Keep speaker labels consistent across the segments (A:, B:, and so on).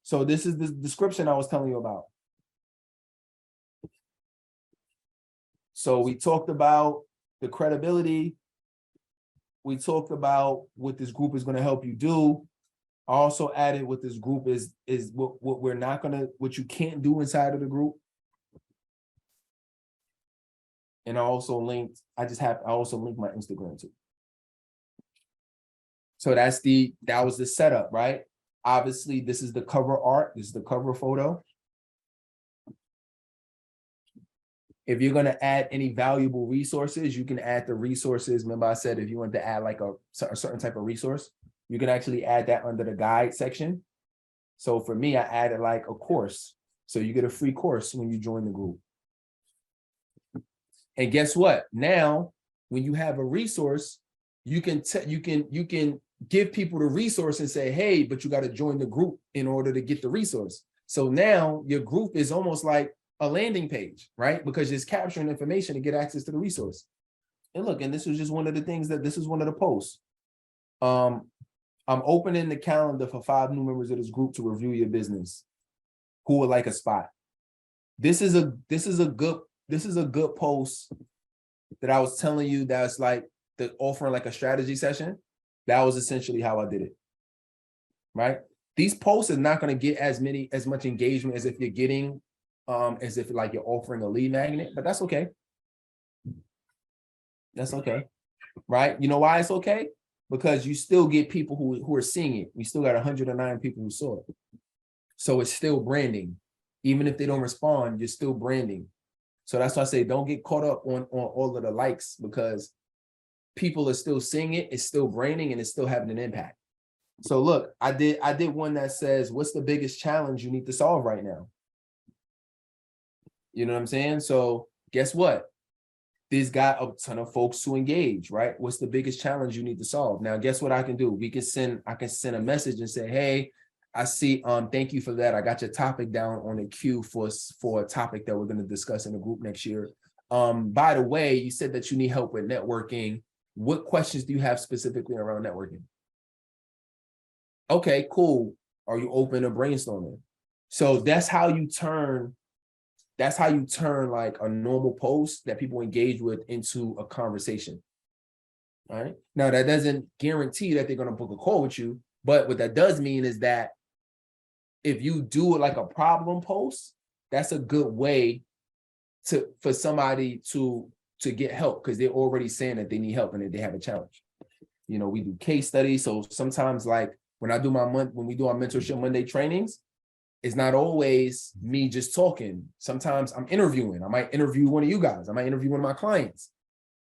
A: So this is the description I was telling you about. So we talked about the credibility. We talked about what this group is going to help you do. I also added what this group is what we're not going to, what you can't do inside of the group. And I also linked, I also linked my Instagram too. So that was the setup, right? Obviously, this is the cover art. This is the cover photo. If you're going to add any valuable resources, you can add the resources. Remember I said, if you want to add like a certain type of resource, you can actually add that under the guide section. So for me, I added like a course. So you get a free course when you join the group. And guess what? Now, when you have a resource, you can give people the resource and say, hey, but you got to join the group in order to get the resource. So now your group is almost like a landing page, right? Because it's capturing information to get access to the resource. And look, and this was just one of the things this is one of the posts. I'm opening the calendar for 5 new members of this group to review your business who would like a spot. This is a good post that I was telling you that's like the offering like a strategy session. That was essentially how I did it. Right? These posts are not going to get as much engagement as if you're getting as if like you're offering a lead magnet, but that's okay. That's okay. Right? You know why it's okay? Because you still get people who are seeing it. We still got 109 people who saw it. So it's still branding. Even if they don't respond, you're still branding. So that's why I say don't get caught up on all of the likes, because people are still seeing it, it's still branding, and it's still having an impact. So look, I did one that says, what's the biggest challenge you need to solve right now? You know what I'm saying? So guess what? This got a ton of folks to engage, right? What's the biggest challenge you need to solve? Now, guess what I can do? I can send a message and say, hey, I see, thank you for that. I got your topic down on the queue for a topic that we're going to discuss in the group next year. By the way, you said that you need help with networking. What questions do you have specifically around networking? Okay, cool. Are you open to brainstorming? So that's how you turn like a normal post that people engage with into a conversation. All right. Now, that doesn't guarantee that they're going to book a call with you, but what that does mean is that if you do it like a problem post, that's a good way for somebody to get help, because they're already saying that they need help and that they have a challenge. You know, we do case studies. So sometimes, like when we do our Mentorship Monday trainings, it's not always me just talking. Sometimes I'm interviewing. I might interview one of you guys. I might interview one of my clients.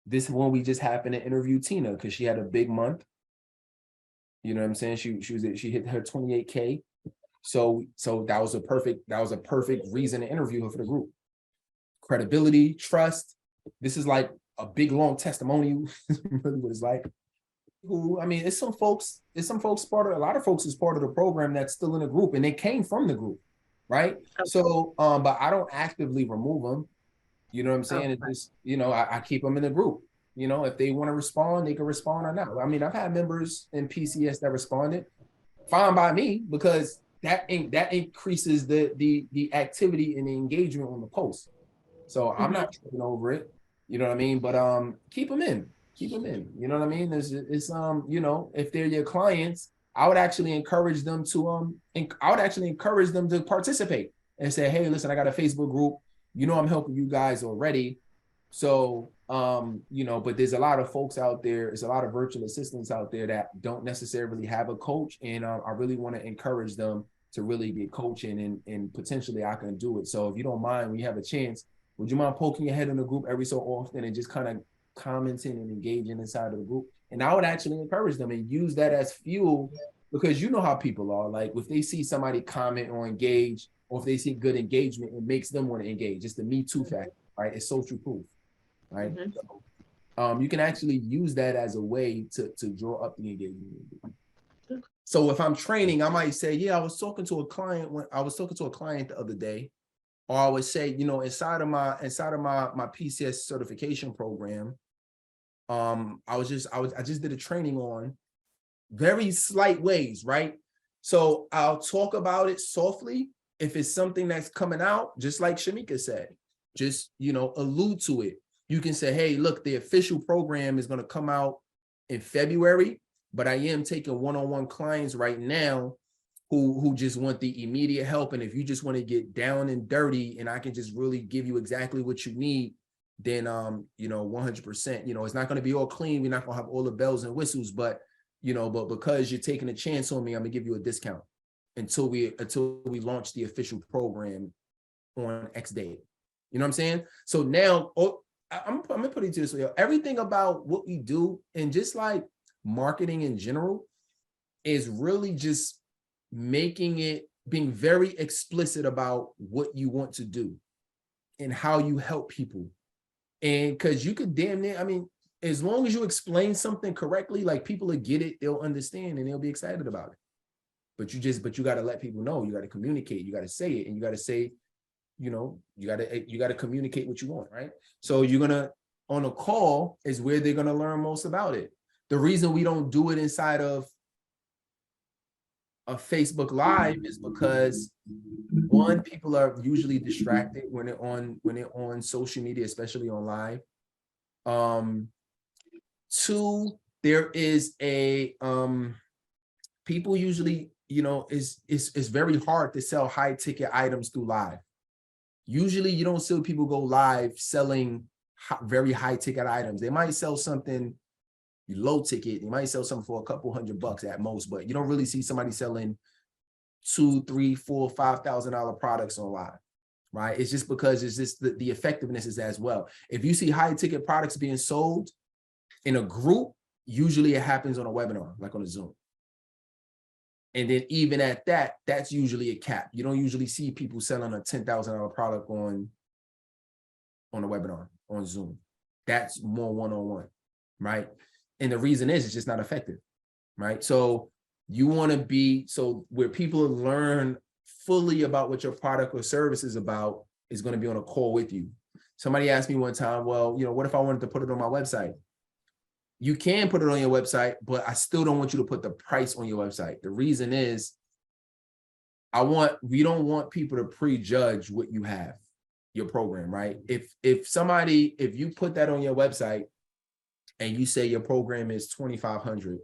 A: This one, we just happened to interview Tina because she had a big month. You know what I'm saying? She hit her 28K. So that was a perfect reason to interview her for the group. Credibility, trust. This is like a big long testimonial. Really what it's like. I mean, a lot of folks is part of the program that's still in the group, and they came from the group, right? Okay. So, but I don't actively remove them. You know what I'm saying? Okay. It's just, you know, I keep them in the group. You know, if they want to respond, they can respond or not. I mean, I've had members in PCS that responded, fine by me, because that increases the activity and the engagement on the post. So I'm not tripping over it. You know what I mean? But keep them in. You know what I mean? It's you know, if they're your clients, I would actually encourage them to participate and say, hey, listen, I got a Facebook group. You know, I'm helping you guys already. So you know, but there's a lot of folks out there, there's a lot of virtual assistants out there that don't necessarily have a coach. And I really want to encourage them to really get coaching, and potentially I can do it. So if you don't mind, when you have a chance, would you mind poking your head in the group every so often and just kind of commenting and engaging inside of the group? And I would actually encourage them and use that as fuel, because you know how people are. Like if they see somebody comment or engage, or if they see good engagement, it makes them want to engage. It's the Me Too factor, right? It's social proof, right? So, you can actually use that as a way to draw up the engagement. So if I'm training, I might say, yeah, I was talking to a client the other day. Or I would say, you know, inside of my PCS certification program, I just did a training on very slight ways, right? So I'll talk about it softly. If it's something that's coming out, just like Shamika said, just, allude to it. You can say, hey, look, the official program is going to come out in February, but I am taking one-on-one clients right now who just want the immediate help. And if you just want to get down and dirty and I can just really give you exactly what you need, then 100%, it's not going to be all clean. We're not going to have all the bells and whistles, but because you're taking a chance on me, I'm gonna give you a discount until we launch the official program on X date. You know what I'm saying? So now, I'm gonna put it to this way: everything about what we do and just like marketing in general is really just being very explicit about what you want to do and how you help people. And because you could damn near, as long as you explain something correctly, like people will get it, they'll understand and they'll be excited about it. But you got to let people know, you got to communicate, you got to say it, and you got to say, you got to communicate what you want, right? So on a call is where they're going to learn most about it. The reason we don't do it inside of a Facebook Live is because one, people are usually distracted when they're on social media, especially on live. Two, there is people usually, it's very hard to sell high ticket items through live. Usually you don't see people go live selling very high ticket items. They might sell something low ticket. They might sell something for a couple $100 at most, but you don't really see somebody selling $2,000, $3,000, $4,000, $5,000 products on live, right? It's just because it's just the effectiveness is as well. If you see high ticket products being sold in a group, usually it happens on a webinar, like on a Zoom. And then even at that, that's usually a cap. You don't usually see people selling a $10,000 product on a webinar, on Zoom. That's more one-on-one, right? And the reason is it's just not effective, right? So you want to be, where people learn fully about what your product or service is about is going to be on a call with you. Somebody asked me one time, well, what if I wanted to put it on my website? You can put it on your website, but I still don't want you to put the price on your website. The reason is we don't want people to prejudge what you have, your program, right? If you put that on your website and you say your program is $2,500,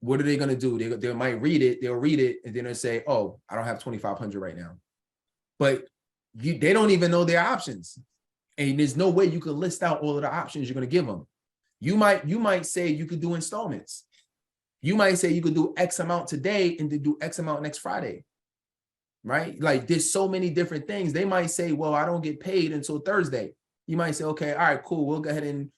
A: what are they going to do? They might read it, they'll read it, and then they'll say, oh, I don't have $2,500 right now. But they don't even know their options. And there's no way you can list out all of the options you're going to give them. You might say you could do installments. You might say you could do X amount today and then do X amount next Friday, right? Like there's so many different things. They might say, well, I don't get paid until Thursday. You might say, okay, all right, cool. We'll go ahead and,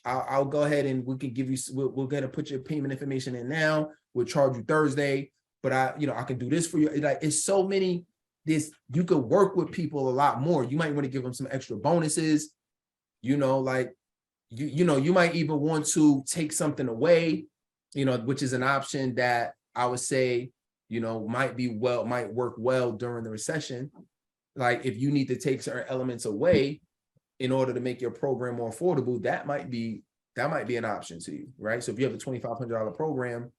A: I'll go ahead and we can give you, we'll go ahead and put your payment information in now. We'll charge you Thursday, but I can do this for you. Like it's so many, you could work with people a lot more. You might want to give them some extra bonuses, like, you might even want to take something away, which is an option that I would say, might work well during the recession. Like if you need to take certain elements away in order to make your program more affordable, that might be an option to you, right? So if you have a $2,500 program,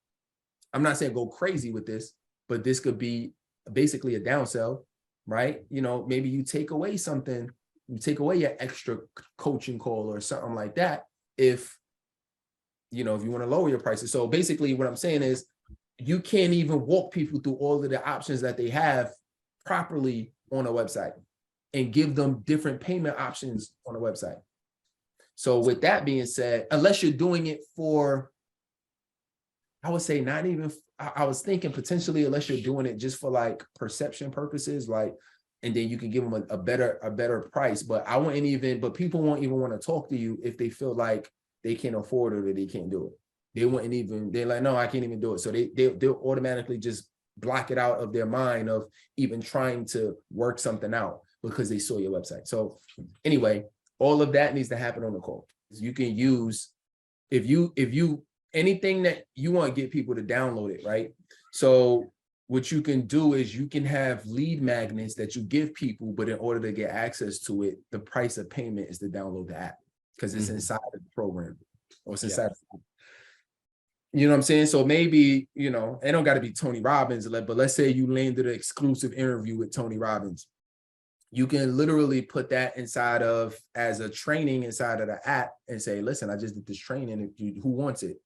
A: I'm not saying go crazy with this, but this could be basically a downsell, right? Maybe you take away something. You take away your extra coaching call or something like that if you want to lower your prices. So basically what I'm saying is you can't even walk people through all of the options that they have properly on a website and give them different payment options on a website. So with that being said, unless you're doing it for, I would say not even, I was thinking potentially unless you're doing it just for like perception purposes, like, and then you can give them a better price. But people won't even want to talk to you if they feel like they can't afford it or they can't do it. They're like, no, I can't even do it. So they'll automatically just block it out of their mind of even trying to work something out because they saw your website. So anyway, all of that needs to happen on the call. You can use, if you anything that you want to get people to download it, right? So what you can do is you can have lead magnets that you give people, but in order to get access to it, the price of payment is to download the app because it's inside of the program or it's inside. You know what I'm saying? So maybe, you know, it don't got to be Tony Robbins, but let's say you landed an exclusive interview with Tony Robbins. You can literally put that inside of as a training inside of the app and say, listen, I just did this training. Who wants it?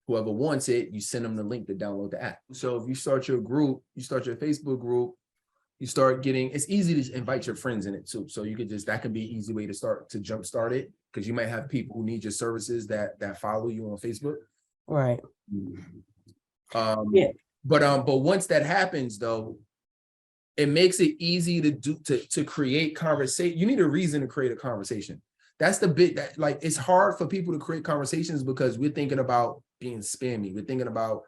A: Whoever wants it, you send them the link to download the app. So if you start your group, you start your Facebook group, you start getting, it's easy to invite your friends in it too. So you could just, that can be an easy way to start to jumpstart it, because you might have people who need your services that follow you on Facebook.
B: Right.
A: Yeah. But once that happens though, it makes it easy to create conversation. You need a reason to create a conversation. That's the bit that, like, it's hard for people to create conversations because we're thinking about being spammy. We're thinking about,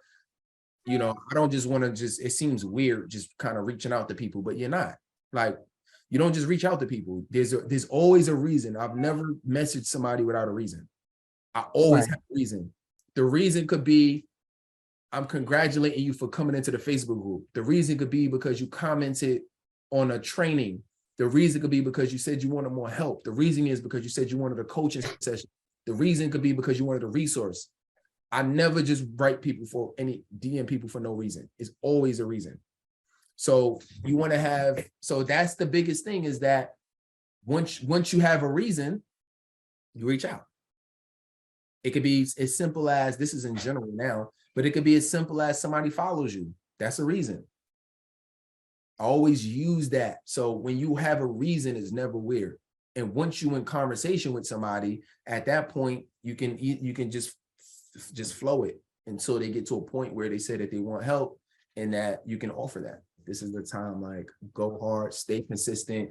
A: you know, I don't just want to it seems weird just kind of reaching out to people, but you're not. Like, you don't just reach out to people. There's always a reason. I've never messaged somebody without a reason. I always have a reason. The reason could be, I'm congratulating you for coming into the Facebook group. The reason could be because you commented on a training. The reason could be because you said you wanted more help. The reason is because you said you wanted a coaching session. The reason could be because you wanted a resource. I never just write people for DM people for no reason. It's always a reason. So you want to have, so that's the biggest thing, is that once you have a reason, you reach out. It could be as simple as, this is in general now, but it could be as simple as somebody follows you. That's a reason. I always use that. So when you have a reason, it's never weird. And once you're in conversation with somebody, at that point, you can just flow it until they get to a point where they say that they want help and that you can offer that. This is the time, like, go hard, stay consistent,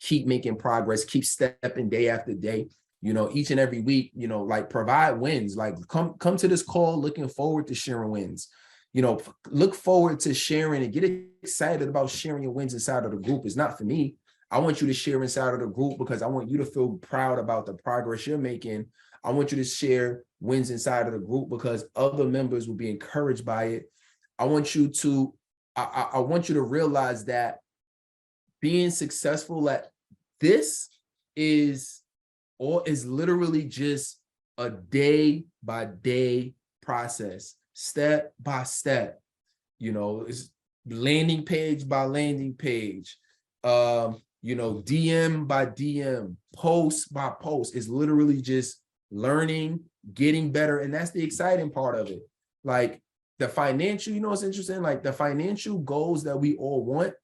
A: keep making progress, keep stepping day after day. You know, each and every week, you know, like, provide wins. Like, come to this call looking forward to sharing wins. You know, look forward to sharing and get excited about sharing your wins inside of the group. It's not for me. I want you to share inside of the group because I want you to feel proud about the progress you're making. I want you to share wins inside of the group because other members will be encouraged by it. I want you to, I want you to realize that being successful at this is literally just a day by day process, step by step. You know, it's landing page by landing page, you know, DM by DM, post by post. Is literally just learning, getting better. And that's the exciting part of it. Like, the financial, you know, it's interesting, like, the financial goals that we all want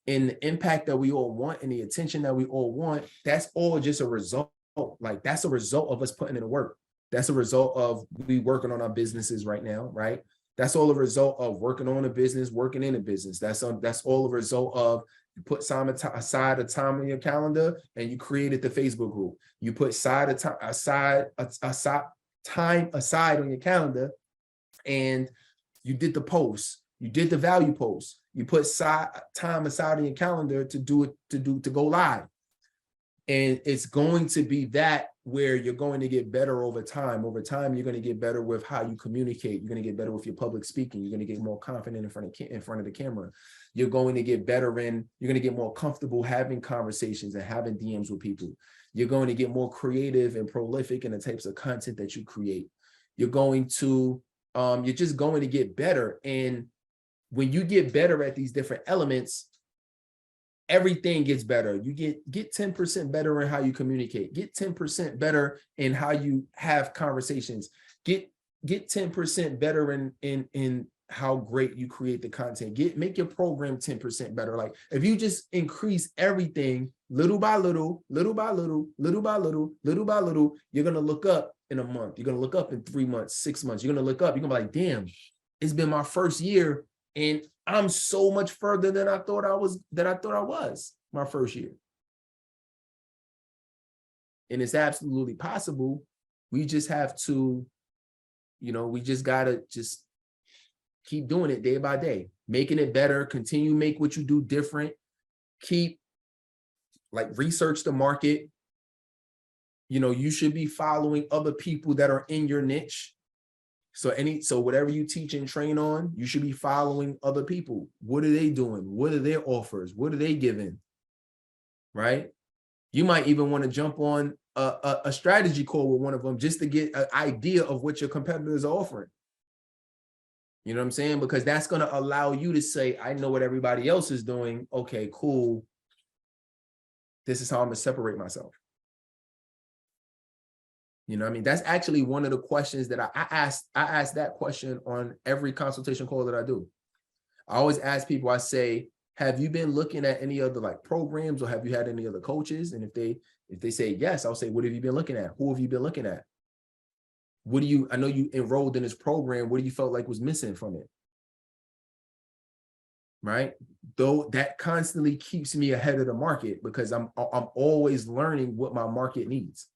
A: and the impact that we all want and the attention that we all want, that's all just a result. Like, that's a result of us putting in the work. That's a result of we working on our businesses right now, right? That's all a result of working on a business, working in a business. That's all a result of, you put aside a time on your calendar and you created the Facebook group. You put time aside on your calendar and you did the post. You did the value post. You put time aside on your calendar to go live. And it's going to be that where you're going to get better over time. Over time, you're going to get better with how you communicate. You're going to get better with your public speaking. You're going to get more confident in front of the camera. You're going to get better you're going to get more comfortable having conversations and having DMs with people. You're going to get more creative and prolific in the types of content that you create. You're just going to get better. And when you get better at these different elements, everything gets better. You get 10% better in how you communicate, get 10% better in how you have conversations, get 10% better in how great you create the content, make your program 10% better. Like, if you just increase everything little by little, little by little, little by little, little by little, you're going to look up in a month. You're going to look up in 3 months, 6 months. You're going to look up, you're going to be like, damn, it's been my first year and I'm so much further than I thought I was my first year. And it's absolutely possible. We just have to, you know, we just got to just keep doing it day by day, making it better, continue to make what you do different, keep, like, research the market. You know, you should be following other people that are in your niche. So whatever you teach and train on, you should be following other people. What are they doing? What are their offers? What are they giving? Right? You might even want to jump on a strategy call with one of them just to get an idea of what your competitors are offering. You know what I'm saying? Because that's going to allow you to say, I know what everybody else is doing. Okay, cool. This is how I'm going to separate myself. You know what I mean? That's actually one of the questions that I ask that question on every consultation call that I do. I always ask people, I say, have you been looking at any other like programs, or have you had any other coaches? And if they say yes, I'll say, what have you been looking at? Who have you been looking at? I know you enrolled in this program. What do you felt like was missing from it? Right? Though that constantly keeps me ahead of the market, because I'm always learning what my market needs.